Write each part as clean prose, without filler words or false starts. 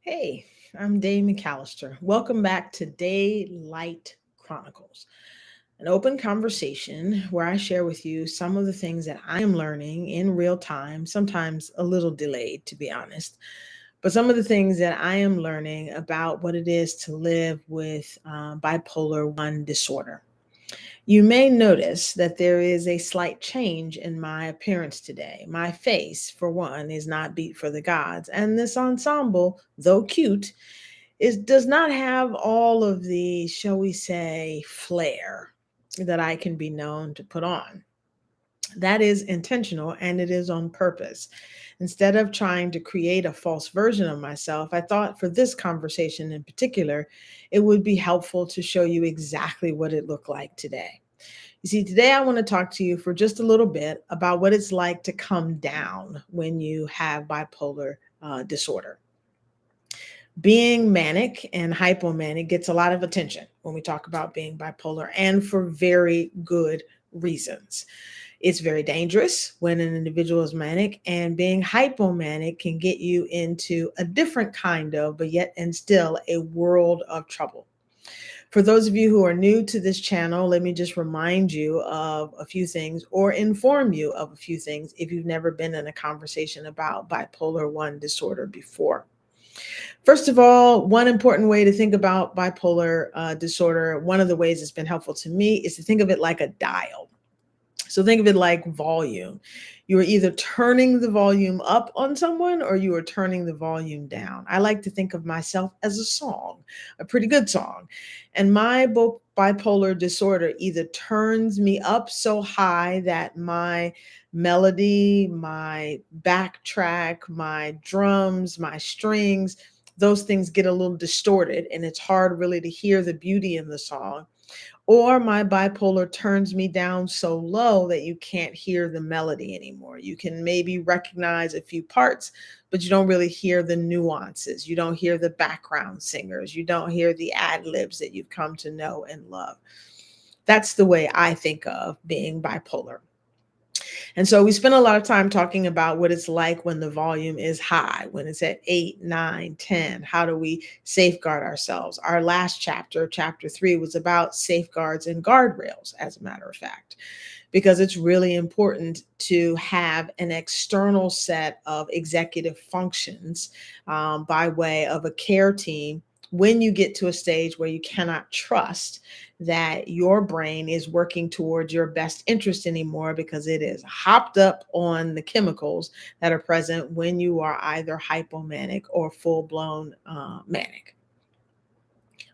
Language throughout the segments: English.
Hey, I'm Dave McAllister. Welcome back to Daylight Chronicles, an open conversation where I share with you some of the things that I am learning in real time, sometimes a little delayed, to be honest, but some of the things that I am learning about what it is to live with bipolar 1 disorder. You may notice that there is a slight change in my appearance today. My face, for one, is not beat for the gods, and this ensemble, though cute, does not have all of the, shall we say, flair that I can be known to put on. That is intentional and it is on purpose. Instead of trying to create a false version of myself, I thought for this conversation in particular, it would be helpful to show you exactly what it looked like today. You see, today I want to talk to you for just a little bit about what it's like to come down when you have bipolar disorder. Being manic and hypomanic gets a lot of attention when we talk about being bipolar, and for very good reasons. It's very dangerous when an individual is manic, and being hypomanic can get you into a different kind of, but yet and still a world of trouble. For those of you who are new to this channel, let me just remind you of a few things or inform you of a few things if you've never been in a conversation about bipolar 1 disorder before. First of all, one important way to think about bipolar disorder, one of the ways it's been helpful to me, is to think of it like a dial. So think of it like volume. You are either turning the volume up on someone or you are turning the volume down. I like to think of myself as a song, a pretty good song. And my bipolar disorder either turns me up so high that my melody, my backtrack, my drums, my strings, those things get a little distorted and it's hard really to hear the beauty in the song, or my bipolar turns me down so low that you can't hear the melody anymore. You can maybe recognize a few parts, but you don't really hear the nuances. You don't hear the background singers. You don't hear the ad libs that you've come to know and love. That's the way I think of being bipolar. And so we spend a lot of time talking about what it's like when the volume is high, when it's at 8, 9, 10. How do we safeguard ourselves? Our last chapter, chapter 3, was about safeguards and guardrails, as a matter of fact, because it's really important to have an external set of executive functions by way of a care team when you get to a stage where you cannot trust that your brain is working towards your best interest anymore because it is hopped up on the chemicals that are present when you are either hypomanic or full-blown manic.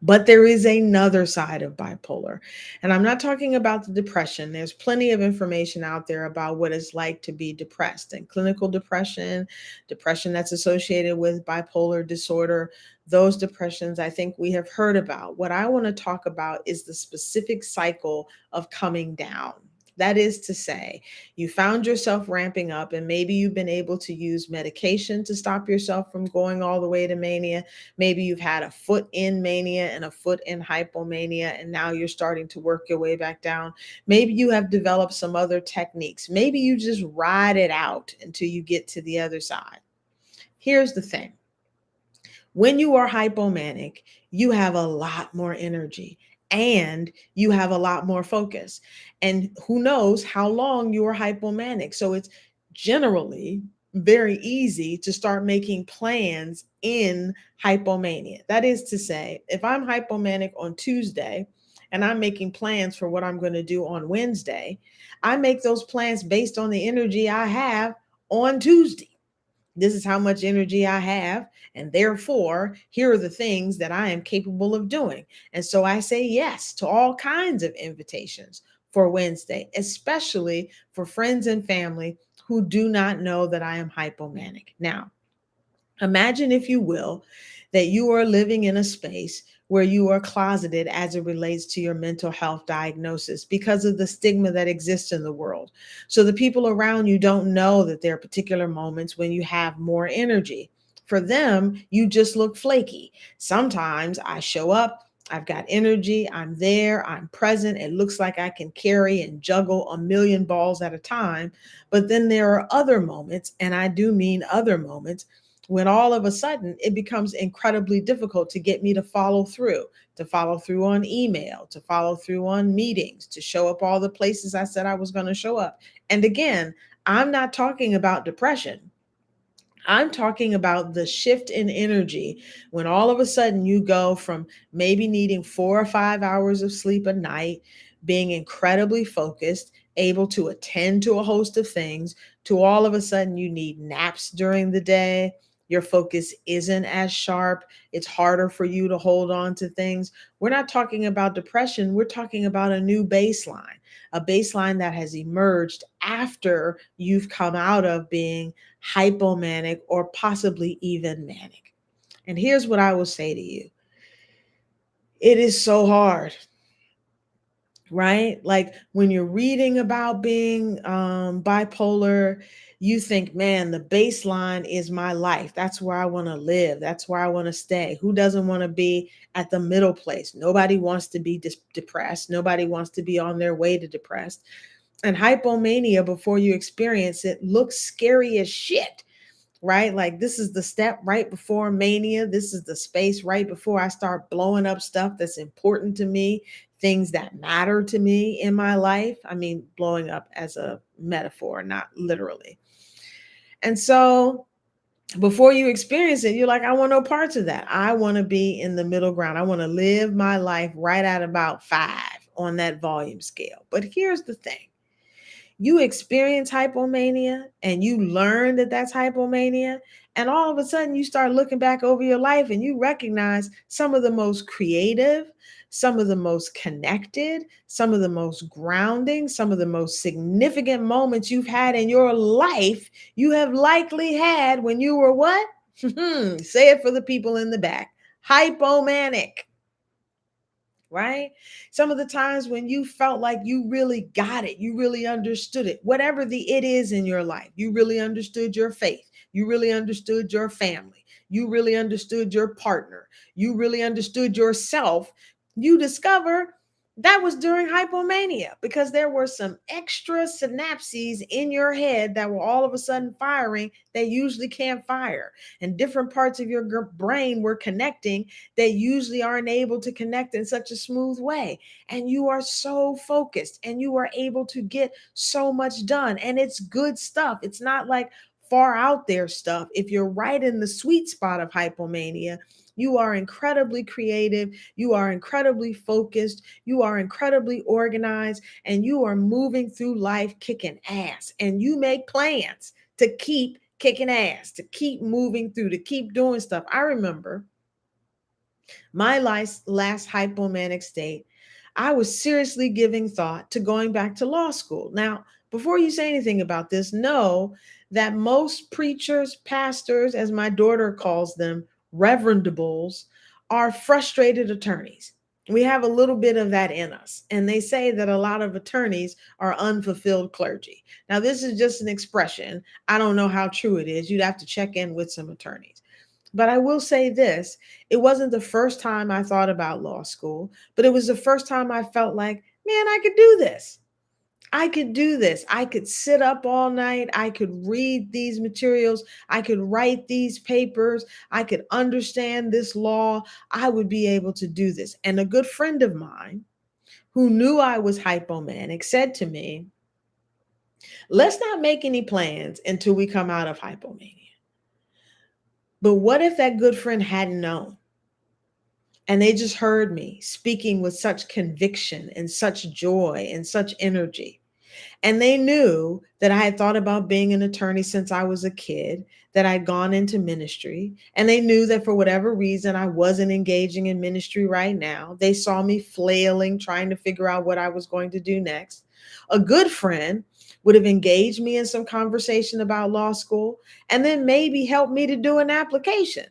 But there is another side of bipolar. And I'm not talking about the depression. There's plenty of information out there about what it's like to be depressed, and clinical depression, depression that's associated with bipolar disorder. Those depressions I think we have heard about. What I want to talk about is the specific cycle of coming down. That is to say, you found yourself ramping up, and maybe you've been able to use medication to stop yourself from going all the way to mania. Maybe you've had a foot in mania and a foot in hypomania, and now you're starting to work your way back down. Maybe you have developed some other techniques. Maybe you just ride it out until you get to the other side. Here's the thing. When you are hypomanic, you have a lot more energy and you have a lot more focus. And who knows how long you are hypomanic. So it's generally very easy to start making plans in hypomania. That is to say, if I'm hypomanic on Tuesday and I'm making plans for what I'm going to do on Wednesday, I make those plans based on the energy I have on Tuesday. This is how much energy I have. And therefore, here are the things that I am capable of doing. And so I say yes to all kinds of invitations for Wednesday, especially for friends and family who do not know that I am hypomanic. Now, imagine, if you will, that you are living in a space where you are closeted as it relates to your mental health diagnosis because of the stigma that exists in the world. So the people around you don't know that there are particular moments when you have more energy. For them, you just look flaky. Sometimes I show up, I've got energy, I'm there, I'm present. It looks like I can carry and juggle a million balls at a time. But then there are other moments, and I do mean other moments, when all of a sudden it becomes incredibly difficult to get me to follow through on email, to follow through on meetings, to show up all the places I said I was going to show up. And again, I'm not talking about depression. I'm talking about the shift in energy when all of a sudden you go from maybe needing 4 or 5 hours of sleep a night, being incredibly focused, able to attend to a host of things, to all of a sudden you need naps during the day. Your focus isn't as sharp. It's harder for you to hold on to things. We're not talking about depression. We're talking about a baseline that has emerged after you've come out of being hypomanic, or possibly even manic. And here's what I will say to you: it is so hard, right? Like when you're reading about being bipolar, you think, man, the baseline is my life. That's where I want to live. That's where I want to stay. Who doesn't want to be at the middle place? Nobody wants to be depressed. Nobody wants to be on their way to depressed. And hypomania, before you experience it, looks scary as shit, right? Like this is the step right before mania. This is the space right before I start blowing up stuff that's important to me, things that matter to me in my life. I mean, blowing up as a metaphor, not literally. And so before you experience it, you're like, I want no parts of that. I want to be in the middle ground. I want to live my life right at about 5 on that volume scale. But here's the thing: you experience hypomania and you learn that that's hypomania. And all of a sudden, you start looking back over your life and you recognize some of the most creative, some of the most connected, some of the most grounding, some of the most significant moments you've had in your life, you have likely had when you were what? Say it for the people in the back: hypomanic. Right? Some of the times when you felt like you really got it, you really understood it, whatever the it is in your life, you really understood your faith, you really understood your family, you really understood your partner, you really understood yourself. You discover that was during hypomania because there were some extra synapses in your head that were all of a sudden firing that usually can't fire, and different parts of your brain were connecting that usually aren't able to connect in such a smooth way. And you are so focused and you are able to get so much done. And it's good stuff. It's not like far out there stuff. If you're right in the sweet spot of hypomania, you are incredibly creative, you are incredibly focused, you are incredibly organized, and you are moving through life kicking ass. And you make plans to keep kicking ass, to keep moving through, to keep doing stuff. I remember my last hypomanic state, I was seriously giving thought to going back to law school. Now, before you say anything about this, know that most preachers, pastors, as my daughter calls them, reverendables, are frustrated attorneys. We have a little bit of that in us. And they say that a lot of attorneys are unfulfilled clergy. Now, this is just an expression. I don't know how true it is. You'd have to check in with some attorneys. But I will say this: it wasn't the first time I thought about law school, but it was the first time I felt like, man, I could do this. I could do this. I could sit up all night. I could read these materials. I could write these papers. I could understand this law. I would be able to do this. And a good friend of mine who knew I was hypomanic said to me, let's not make any plans until we come out of hypomania. But what if that good friend hadn't known? And they just heard me speaking with such conviction and such joy and such energy. And they knew that I had thought about being an attorney since I was a kid, that I'd gone into ministry. And they knew that for whatever reason, I wasn't engaging in ministry right now. They saw me flailing, trying to figure out what I was going to do next. A good friend would have engaged me in some conversation about law school and then maybe helped me to do an application.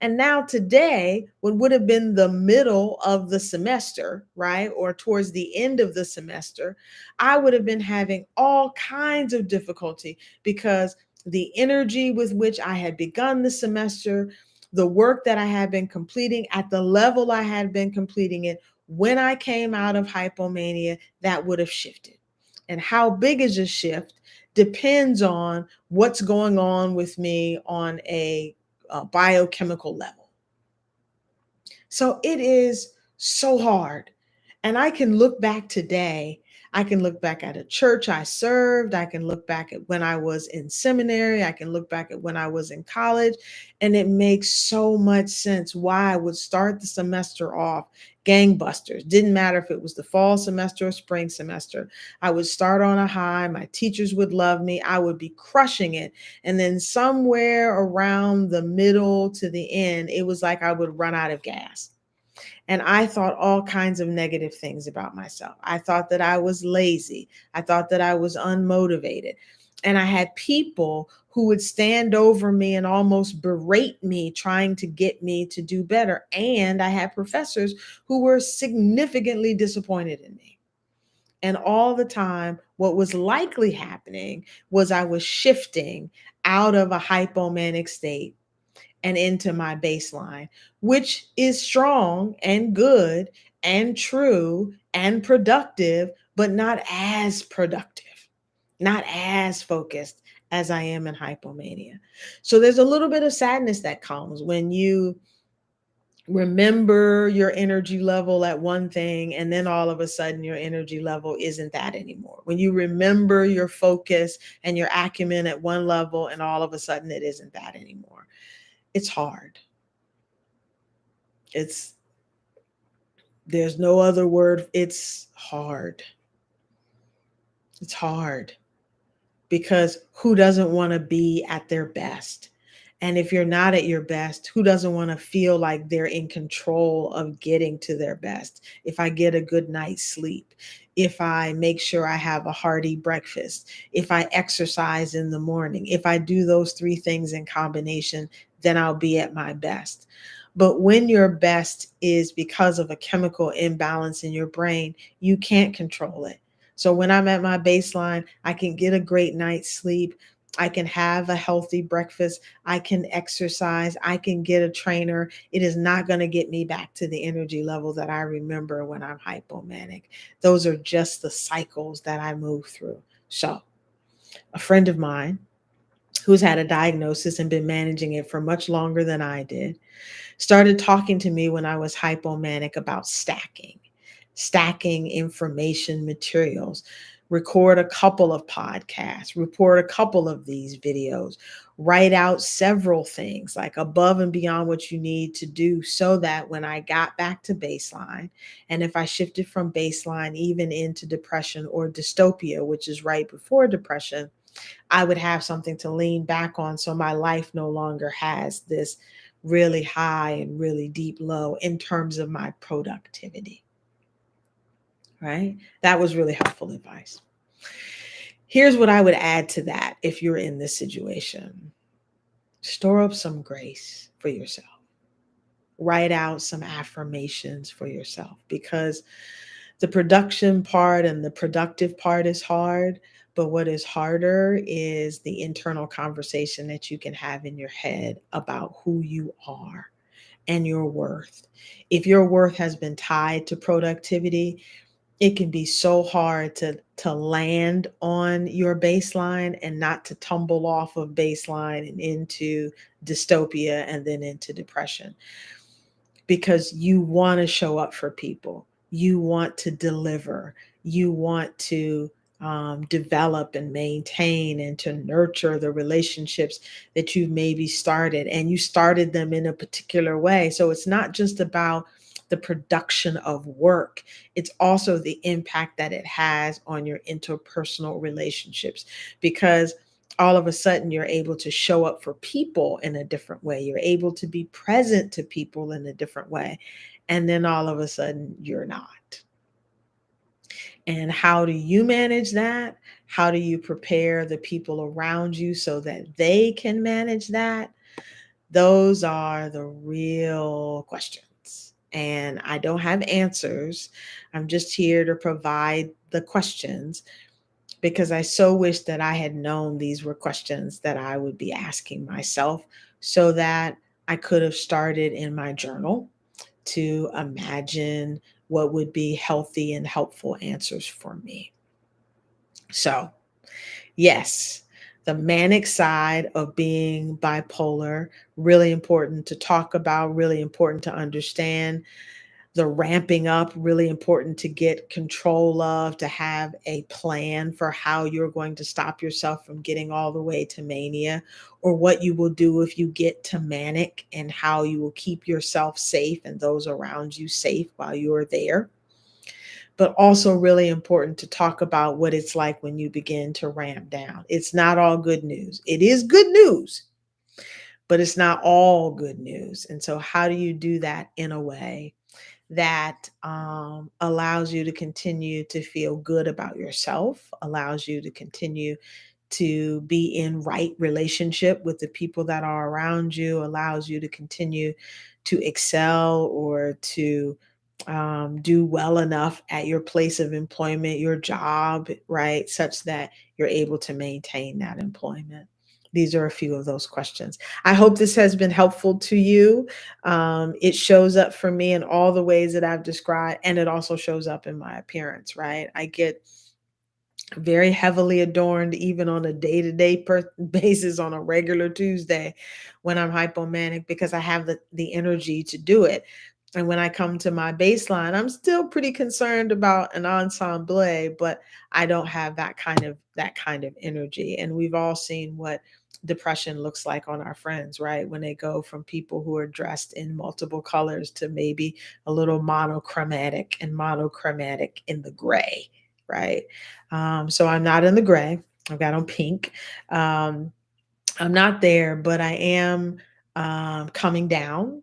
And now today, what would have been the middle of the semester, right, or towards the end of the semester, I would have been having all kinds of difficulty because the energy with which I had begun the semester, the work that I had been completing at the level I had been completing it, when I came out of hypomania, that would have shifted. And how big is a shift depends on what's going on with me on a biochemical level. So it is so hard. And I can look back today. I can look back at a church I served. I can look back at when I was in seminary. I can look back at when I was in college. And it makes so much sense why I would start the semester off gangbusters. Didn't matter if it was the fall semester or spring semester. I would start on a high. My teachers would love me. I would be crushing it. And then somewhere around the middle to the end, it was like I would run out of gas. And I thought all kinds of negative things about myself. I thought that I was lazy. I thought that I was unmotivated. And I had people who would stand over me and almost berate me, trying to get me to do better. And I had professors who were significantly disappointed in me. And all the time, what was likely happening was I was shifting out of a hypomanic state and into my baseline, which is strong and good and true and productive, but not as productive, not as focused as I am in hypomania. So there's a little bit of sadness that comes when you remember your energy level at one thing, and then all of a sudden your energy level isn't that anymore. When you remember your focus and your acumen at one level, and all of a sudden it isn't that anymore. It's hard. It's There's no other word. It's hard. It's hard because who doesn't want to be at their best? And if you're not at your best, who doesn't want to feel like they're in control of getting to their best? If I get a good night's sleep, if I make sure I have a hearty breakfast, if I exercise in the morning, if I do those three things in combination, then I'll be at my best. But when your best is because of a chemical imbalance in your brain, you can't control it. So when I'm at my baseline, I can get a great night's sleep. I can have a healthy breakfast. I can exercise. I can get a trainer. It is not going to get me back to the energy level that I remember when I'm hypomanic. Those are just the cycles that I move through. So, a friend of mine who's had a diagnosis and been managing it for much longer than I did started talking to me when I was hypomanic about stacking information materials, record a couple of podcasts, report a couple of these videos, write out several things like above and beyond what you need to do so that when I got back to baseline, and if I shifted from baseline even into depression or dystopia, which is right before depression, I would have something to lean back on so my life no longer has this really high and really deep low in terms of my productivity. Right? That was really helpful advice. Here's what I would add to that if you're in this situation. Store up some grace for yourself. Write out some affirmations for yourself, because the production part and the productive part is hard, but what is harder is the internal conversation that you can have in your head about who you are and your worth. If your worth has been tied to productivity, it can be so hard to land on your baseline and not to tumble off of baseline and into dystopia and then into depression, because you want to show up for people. You want to deliver. You want to develop and maintain and to nurture the relationships that you've maybe started, and you started them in a particular way. So it's not just about the production of work, it's also the impact that it has on your interpersonal relationships, because all of a sudden you're able to show up for people in a different way. You're able to be present to people in a different way. And then all of a sudden you're not. And how do you manage that? How do you prepare the people around you so that they can manage that? Those are the real questions. And I don't have answers. I'm just here to provide the questions, because I so wish that I had known these were questions that I would be asking myself, so that I could have started in my journal to imagine what would be healthy and helpful answers for me. So, yes, the manic side of being bipolar, really important to talk about, really important to understand. The ramping up, really important to get control of, to have a plan for how you're going to stop yourself from getting all the way to mania, or what you will do if you get to manic, and how you will keep yourself safe and those around you safe while you're there. But also really important to talk about what it's like when you begin to ramp down. It's not all good news. It is good news, but it's not all good news. And so, how do you do that in a way that allows you to continue to feel good about yourself, allows you to continue to be in right relationship with the people that are around you, allows you to continue to excel or to do well enough at your place of employment, your job, right? Such that you're able to maintain that employment. These are a few of those questions. I hope this has been helpful to you. It shows up for me in all the ways that I've described, and it also shows up in my appearance, right? I get very heavily adorned even on a day-to-day basis on a regular Tuesday when I'm hypomanic, because I have the energy to do it. And when I come to my baseline, I'm still pretty concerned about an ensemble, but I don't have that kind of energy. And we've all seen what depression looks like on our friends, right? When they go from people who are dressed in multiple colors to maybe a little monochromatic, and monochromatic in the gray, right? So I'm not in the gray. I've got on pink. Um, I'm not there, but I am coming down,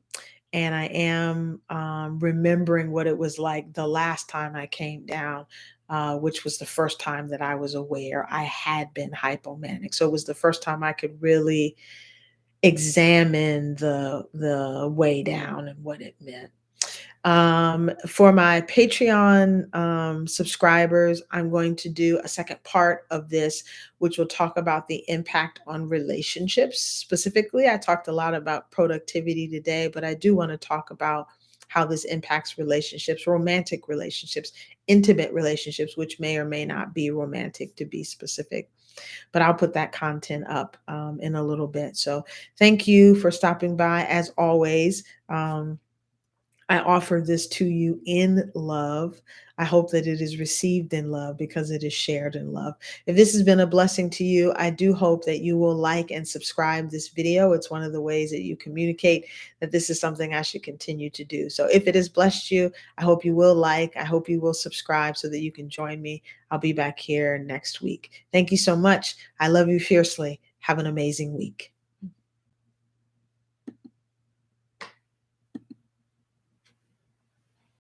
and I am remembering what it was like the last time I came down, which was the first time that I was aware I had been hypomanic. So it was the first time I could really examine the way down and what it meant. For my Patreon subscribers, I'm going to do a second part of this, which will talk about the impact on relationships. Specifically, I talked a lot about productivity today, but I do want to talk about how this impacts relationships, romantic relationships, intimate relationships, which may or may not be romantic, to be specific. But I'll put that content up in a little bit. So thank you for stopping by. As always, I offer this to you in love. I hope that it is received in love, because it is shared in love. If this has been a blessing to you, I do hope that you will like and subscribe this video. It's one of the ways that you communicate that this is something I should continue to do. So if it has blessed you, I hope you will like, I hope you will subscribe so that you can join me. I'll be back here next week. Thank you so much. I love you fiercely. Have an amazing week.